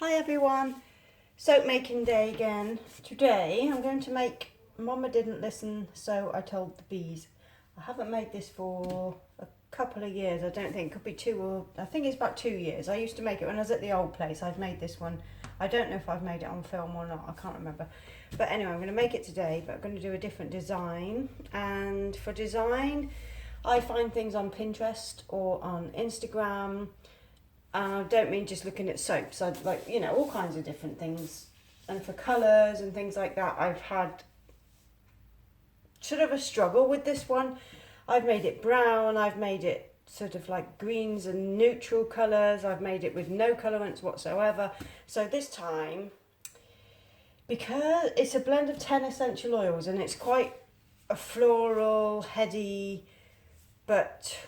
Hi everyone, soap making day again. Today I'm going to make, Mama didn't listen so I told the bees. I haven't made this for a couple of years, I don't think, could be I think it's about 2 years. I used to make it when I was at the old place. I've made this one, I don't know if I've made it on film or not, I can't remember. But anyway, I'm going to make it today, but I'm going to do a different design. And for design, I find things on Pinterest or on Instagram. And I don't mean just looking at soaps, I'd like, you know, all kinds of different things. And for colours and things like that, I've had sort of a struggle with this one. I've made it brown, I've made it sort of like greens and neutral colours, I've made it with no colourants whatsoever. So this time, because it's a blend of 10 essential oils and it's quite a floral, heady, but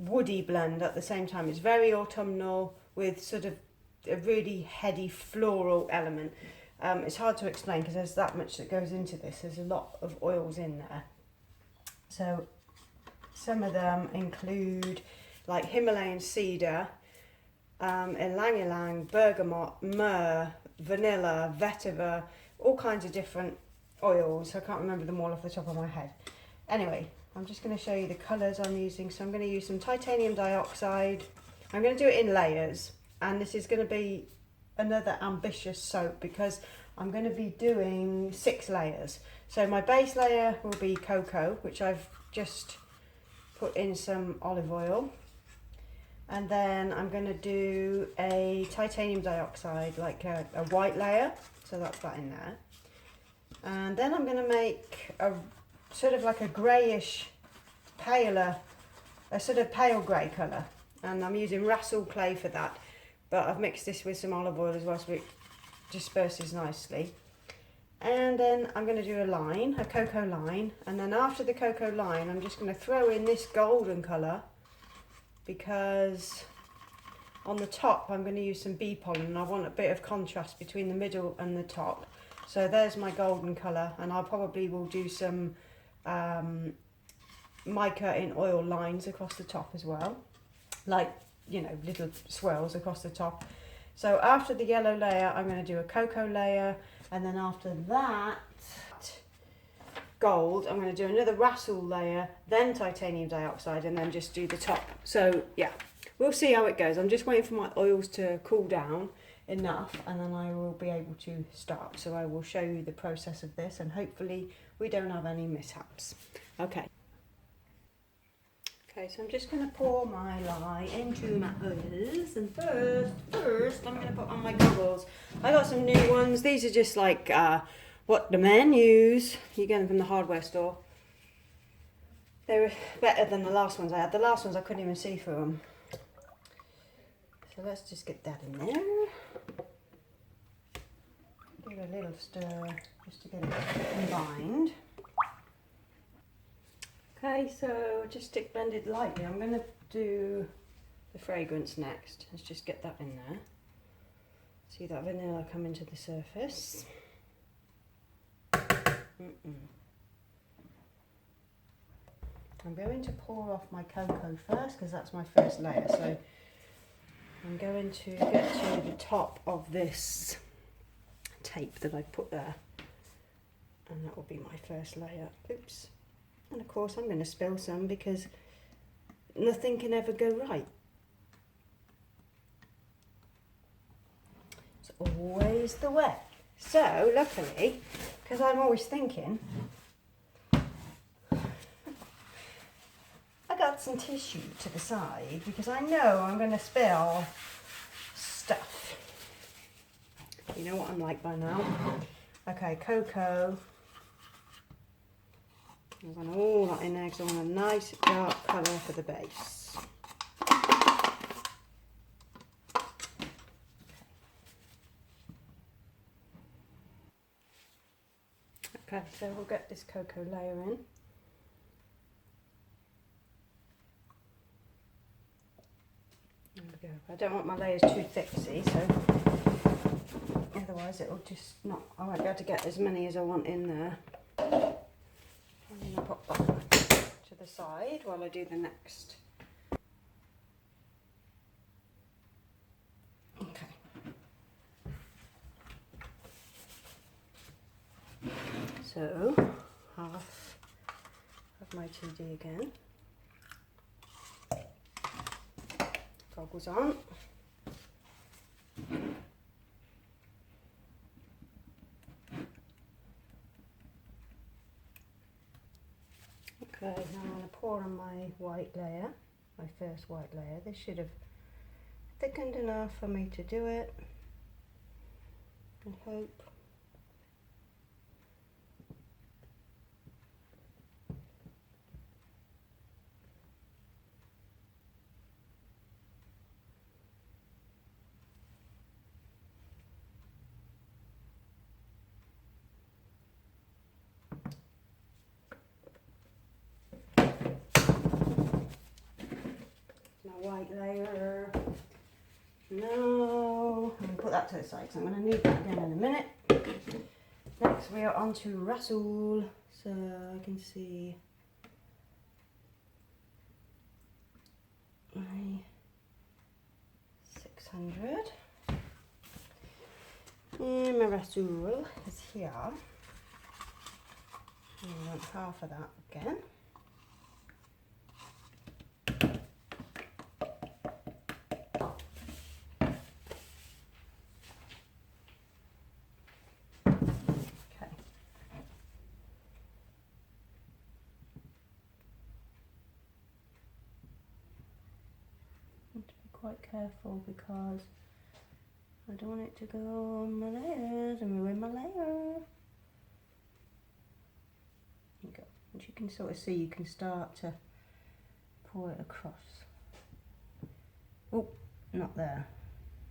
woody blend at the same time. It's very autumnal with sort of a really heady floral element. It's hard to explain because there's that much that goes into this. There's a lot of oils in there. So some of them include like Himalayan cedar, ylang ylang, bergamot, myrrh, vanilla, vetiver, all kinds of different oils. I can't remember them all off the top of my head. Anyway, I'm just going to show you the colours I'm using. So I'm going to use some titanium dioxide. I'm going to do it in layers, and this is going to be another ambitious soap because I'm going to be doing 6 layers. So my base layer will be cocoa, which I've just put in some olive oil. And then I'm going to do a titanium dioxide, like a white layer. So that's that in there. And then I'm going to make a sort of like a greyish, paler, a sort of pale grey colour. And I'm using Rasul clay for that. But I've mixed this with some olive oil as well so it disperses nicely. And then I'm going to do a line, a cocoa line. And then after the cocoa line, I'm just going to throw in this golden colour because on the top I'm going to use some bee pollen and I want a bit of contrast between the middle and the top. So there's my golden colour, and I probably will do some mica in oil lines across the top as well, like, you know, little swirls across the top. So after the yellow layer I'm going to do a cocoa layer, and then after that gold I'm going to do another Rasul layer, then titanium dioxide, and then just do the top. So yeah, we'll see how it goes. I'm just waiting for my oils to cool down enough and then I will be able to start. So I will show you the process of this and hopefully we don't have any mishaps. Okay, so I'm just going to pour my lye into my oils, and first I'm going to put on my goggles. I got some new ones. These are just like what the men use. You get them from the hardware store. They were better than the last ones I had. The last ones I couldn't even see through them. So let's just get that in there. Give it a little stir just to get it combined. Okay, so just stick blended lightly. I'm going to do the fragrance next. Let's just get that in there. See that vanilla come into the surface. I'm going to pour off my cocoa first because that's my first layer. So I'm going to get to the top of this tape that I put there, and that will be my first layer. Oops. And of course I'm going to spill some because nothing can ever go right. It's always the way. So luckily, because I'm always thinking, I got some tissue to the side because I know I'm going to spill stuff. You know what I'm like by now. Okay, cocoa. I'm going to all that in there because I want a nice dark colour for the base. Okay, so we'll get this cocoa layer in. There we go. I don't want my layers too thick, see, so otherwise it will just not, I won't be able to get as many as I want in there. I'm going to put that to the side while I do the next. Okay. So half of my TD again. Goggles on. Okay, now I'm going to pour on my white layer, my first white layer. This should have thickened enough for me to do it, I hope. My white layer. No, I'm going to put that to the side because I'm going to need that again in a minute. Next we are on to Rasool, so I can see my 600. And my Rasool is here. And I want half of that again. Quite careful because I don't want it to go on my layers and ruin my layer. There you go. As you can sort of see, you can start to pour it across. Oh, not there.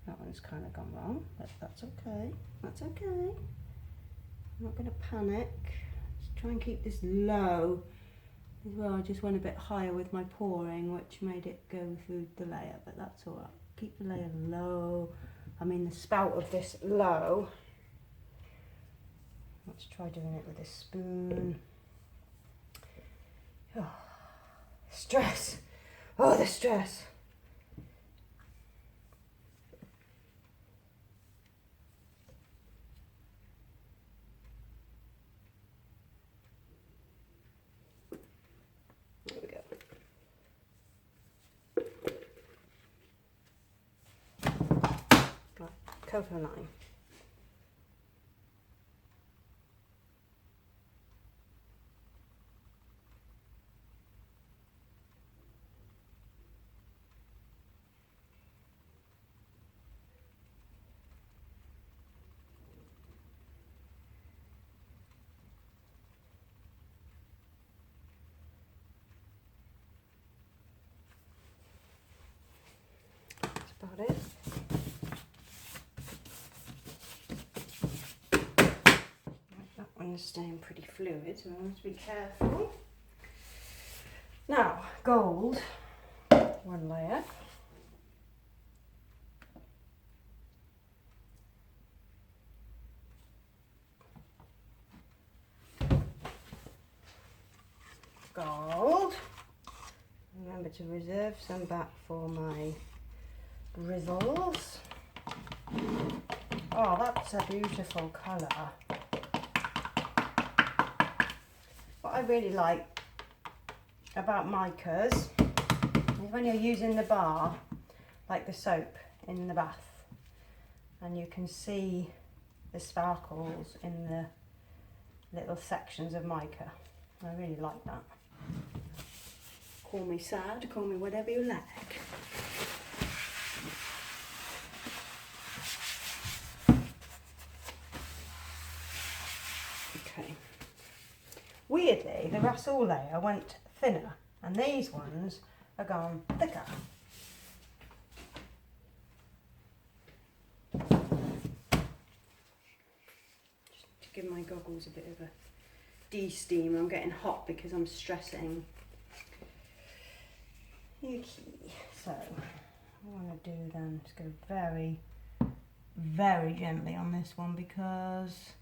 That one's kind of gone wrong, but that's okay. That's okay. I'm not going to panic. Just try and keep this low. As well, I just went a bit higher with my pouring, which made it go through the layer, but that's all right. Keep the layer low. I mean the spout of this low. Let's try doing it with a spoon. Oh, stress. Oh, the stress. There we go. Right, cocoa line. That's about it. That one's staying pretty fluid, so I want to be careful. Now, gold, one layer. Gold. Remember to reserve some back for my grizzles. Oh, that's a beautiful colour. What I really like about micas is when you're using the bar, like the soap in the bath, and you can see the sparkles in the little sections of mica. I really like that. Call me sad, call me whatever you like. Okay. Weirdly, the Rasool layer went thinner, and these ones are gone thicker. Just to give my goggles a bit of a de-steam. I'm getting hot because I'm stressing. Okay, so what I want to do then is go very, very gently on this one because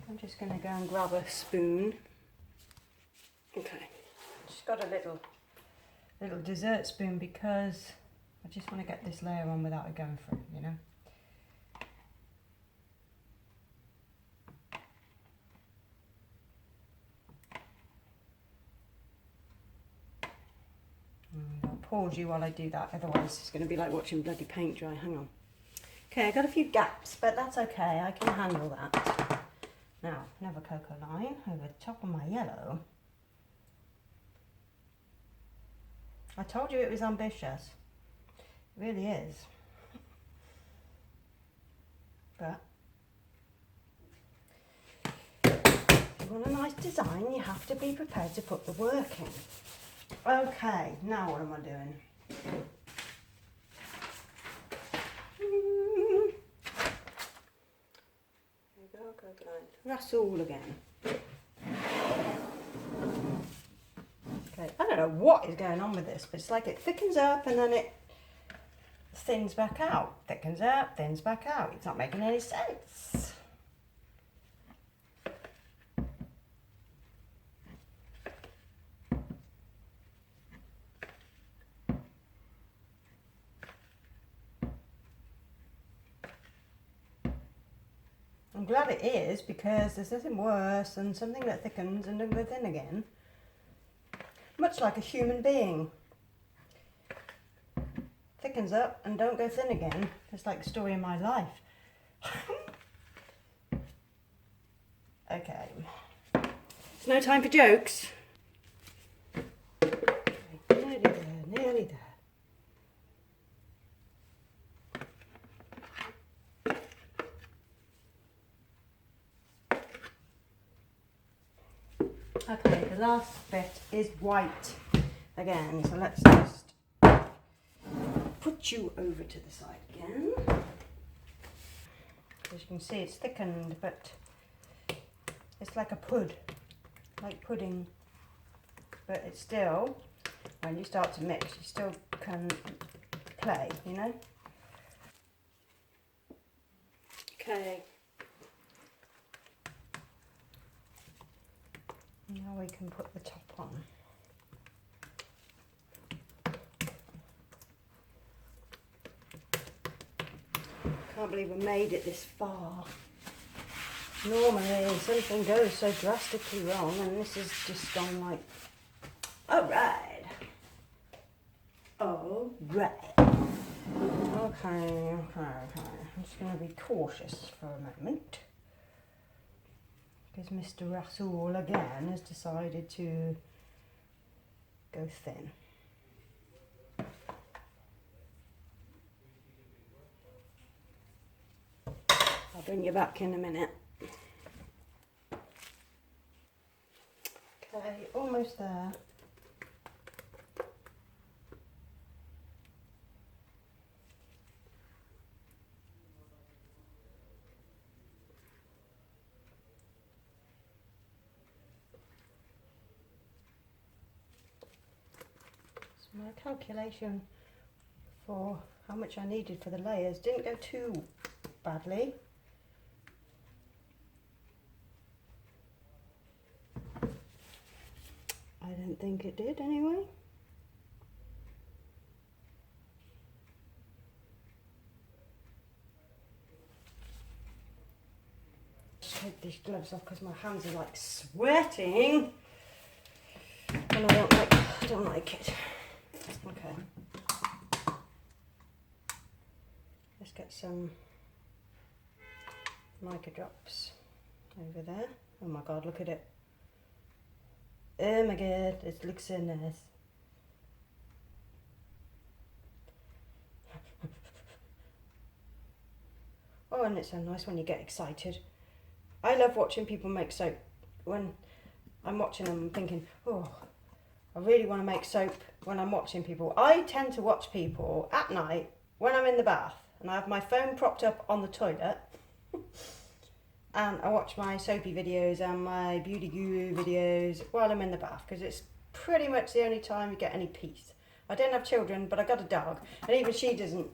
I'm just going to go and grab a spoon. Okay, just got a little dessert spoon because I just want to get this layer on without it going through, you know. I'll pause you while I do that, otherwise it's going to be like watching bloody paint dry. Hang on. Okay, I got a few gaps, but that's okay, I can handle that. Now, another cocoa line over the top of my yellow. I told you it was ambitious. It really is. But if you want a nice design, you have to be prepared to put the work in. Okay, now what am I doing? There we go, cocoa line. Rasool again. Okay, I don't know what is going on with this, but it's like it thickens up and then it thins back out. Thickens up, thins back out. It's not making any sense. I'm glad it is, because there's nothing worse than something that thickens and then goes thin again. Much like a human being. Thickens up and don't go thin again. It's like the story of my life. Okay. It's no time for jokes. Okay, nearly there, nearly there. Okay, the last bit is white again, so let's just put you over to the side again. As you can see, it's thickened, but it's like a like pudding, but it's still, when you start to mix, you still can play, you know? Okay. Now we can put the top on. Can't believe I made it this far. Normally something goes so drastically wrong, and this has just gone like, alright. Alright. Okay. I'm just going to be cautious for a moment. Because Mr. Rasool again has decided to go thin. I'll bring you back in a minute. Okay, almost there. My calculation for how much I needed for the layers didn't go too badly. I don't think it did anyway. Just take these gloves off because my hands are like sweating and I don't like it. Okay, let's get some mica drops over there. Oh my god, look at it. Oh my god, it looks so nice. Oh, and it's so nice when you get excited. I love watching people make soap. When I'm watching them, I'm thinking, oh, I really want to make soap when I'm watching people. I tend to watch people at night when I'm in the bath and I have my phone propped up on the toilet and I watch my soapy videos and my beauty guru videos while I'm in the bath, because it's pretty much the only time you get any peace. I don't have children, but I got a dog, and even she doesn't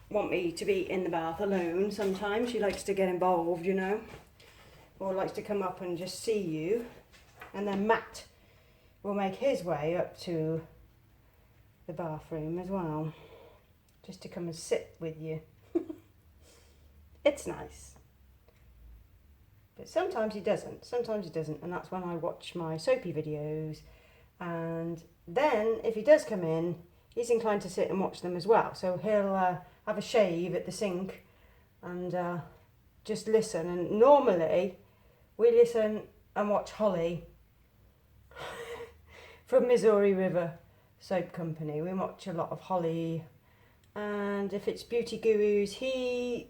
want me to be in the bath alone sometimes. She likes to get involved, you know, or likes to come up and just see you. And then Matt will make his way up to the bathroom as well. just to come and sit with you. It's nice. But sometimes he doesn't, and that's when I watch my soapy videos. And then, if he does come in, he's inclined to sit and watch them as well. So he'll have a shave at the sink and just listen. And normally, we listen and watch Holly from Missouri River Soap Company. We watch a lot of Holly. And if it's Beauty Gurus, he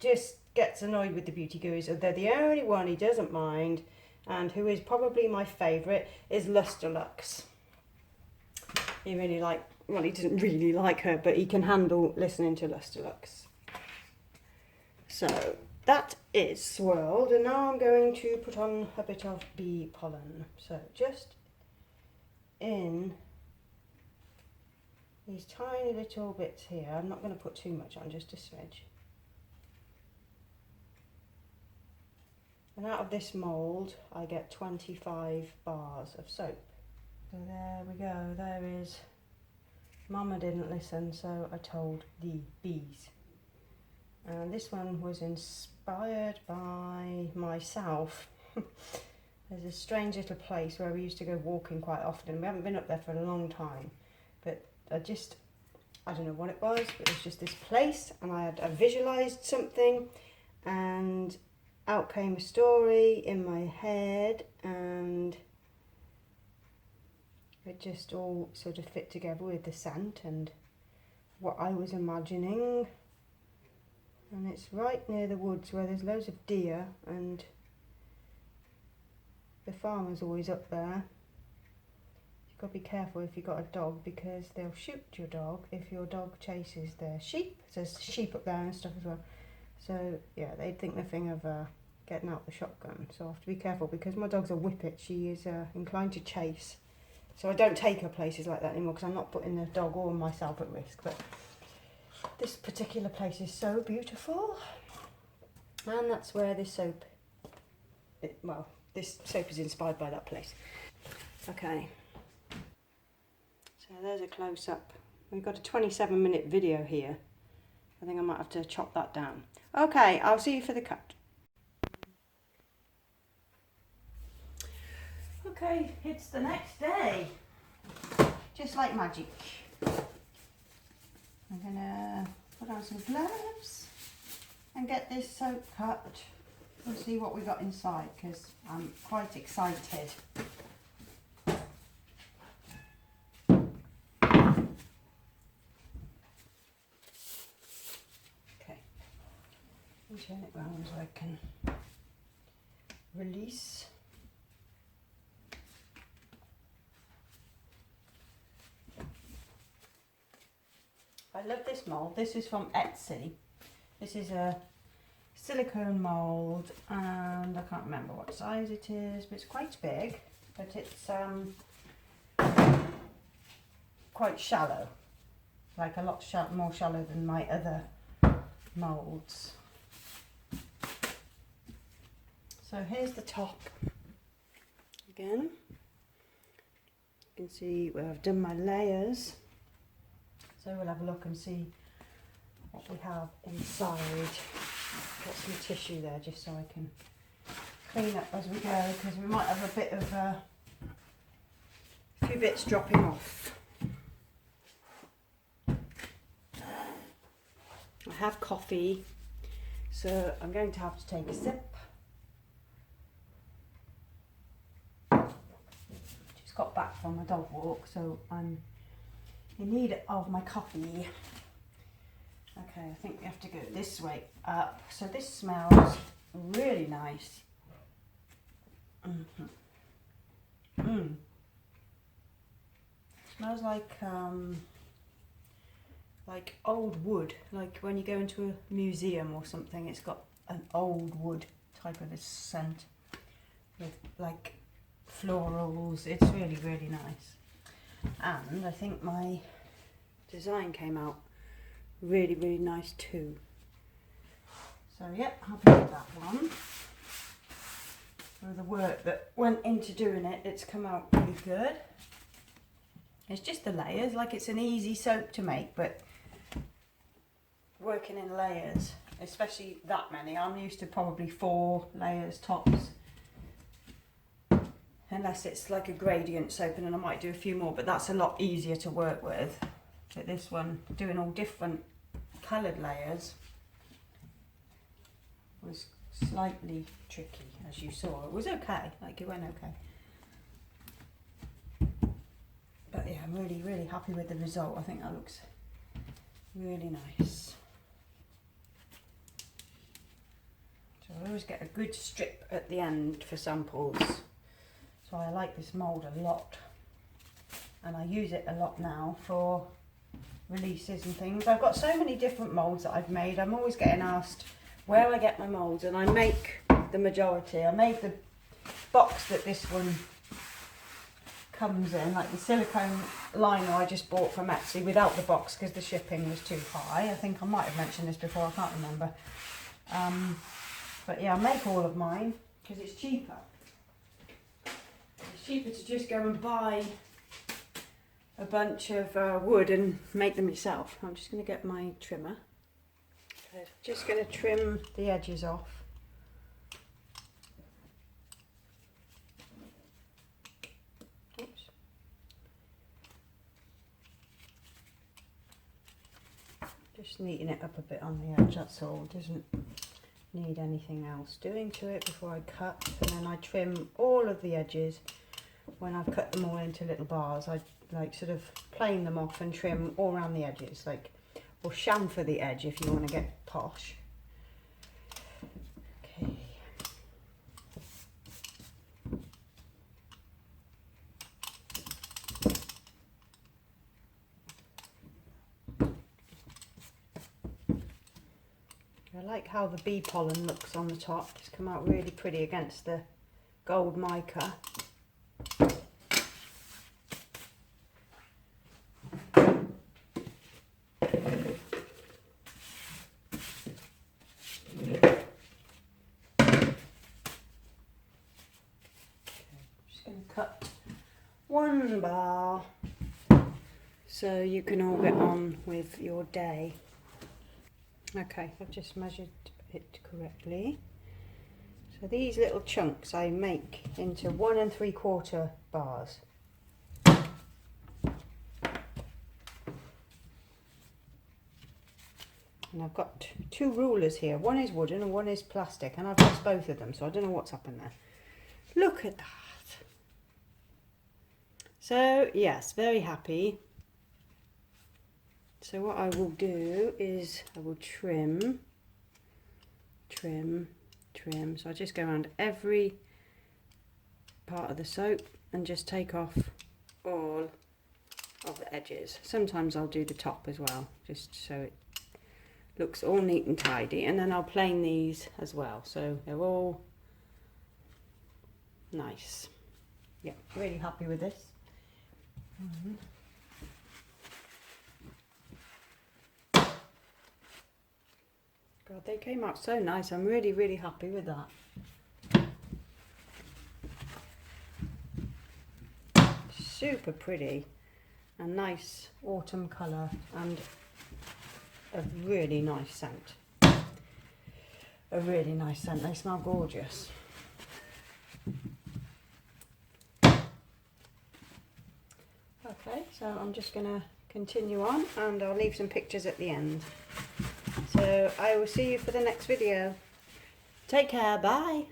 just gets annoyed with the Beauty Gurus. They're the only one he doesn't mind, and who is probably my favourite is Lustrelux. He really he doesn't really like her, but he can handle listening to Lustrelux. So that is swirled, and now I'm going to put on a bit of bee pollen. So just in these tiny little bits here. I'm not going to put too much on, just a smidge. And out of this mould, I get 25 bars of soap. So there we go, there is Mama Didn't Listen, So I Told the Bees. And this one was inspired by myself. There's a strange little place where we used to go walking quite often. We haven't been up there for a long time, but I don't know what it was, but it was just this place, and I visualised something, and out came a story in my head, and it just all sort of fit together with the scent and what I was imagining. And it's right near the woods where there's loads of deer, and the farmer's always up there. You've got to be careful if you've got a dog, because they'll shoot your dog if your dog chases their sheep. There's sheep up there and stuff as well. So yeah, they'd think nothing of getting out the shotgun. So I have to be careful, because my dog's a whippet. She is inclined to chase. So I don't take her places like that anymore, because I'm not putting the dog or myself at risk. But this particular place is so beautiful, and that's where this soap, this soap is inspired by that place. Okay, so there's a close-up. We've got a 27-minute video here. I think I might have to chop that down. Okay, I'll see you for the cut. Okay, it's the next day. Just like magic. I'm gonna put on some gloves and get this soap cut. We'll see what we got inside, because I'm quite excited. Okay, I'll turn it round so I can release. I love this mould. This is from Etsy. This is a silicone mould, and I can't remember what size it is, but it's quite big, but it's quite shallow, like a lot more shallow than my other moulds. So here's the top again. You can see where I've done my layers. So we'll have a look and see what we have inside. Got some tissue there just so I can clean up as we go, because we might have a bit of a few bits dropping off. I have coffee, so I'm going to have to take a sip. Just got back from a dog walk, so I'm in need of my coffee. Okay, I think we have to go this way up. So this smells really nice. Smells like old wood, like when you go into a museum or something. It's got an old wood type of a scent with like florals. It's really, really nice. And I think my design came out really, really nice too. So yep, happy with that one. For the work that went into doing it, it's come out really good. It's just the layers, like it's an easy soap to make, but working in layers, especially that many. I'm used to probably 4 layers tops, unless it's like a gradient soap, and then I might do a few more, but that's a lot easier to work with. But this one, doing all different coloured layers, was slightly tricky, as you saw. It was okay, like it went okay. But yeah, I'm really, really happy with the result. I think that looks really nice. So I always get a good strip at the end for samples. So I like this mould a lot. And I use it a lot now for releases and things. I've got so many different moulds that I've made. I'm always getting asked where I get my moulds, and I make the majority. I made the box that this one comes in, like the silicone liner I just bought from Etsy without the box because the shipping was too high. I think I might have mentioned this before, I can't remember. But yeah, I make all of mine because it's cheaper. It's cheaper to just go and buy a bunch of wood and make them yourself. I'm just going to get my trimmer. Just going to trim the edges off. Oops. Just neaten it up a bit on the edge, that's all. It doesn't need anything else doing to it before I cut. And then I trim all of the edges when I've cut them all into little bars. I like sort of plane them off and trim all around the edges, like, or chamfer the edge if you want to get posh. Okay. I like how the bee pollen looks on the top. It's come out really pretty against the gold mica. Cut one bar so you can all get on with your day. Okay, I've just measured it correctly. So these little chunks I make into 1 3/4 bars. And I've got 2 rulers here. One is wooden and one is plastic, and I've lost both of them, so I don't know what's happened there. Look at that. So yes, very happy. So what I will do is I will trim. So I just go around every part of the soap and just take off all of the edges. Sometimes I'll do the top as well, just so it looks all neat and tidy. And then I'll plane these as well, so they're all nice. Yeah, really happy with this. God, they came out so nice. I'm really, really happy with that. Super pretty and nice autumn colour and a really nice scent. A really nice scent. They smell gorgeous. Okay, so I'm just going to continue on and I'll leave some pictures at the end. So I will see you for the next video. Take care, bye.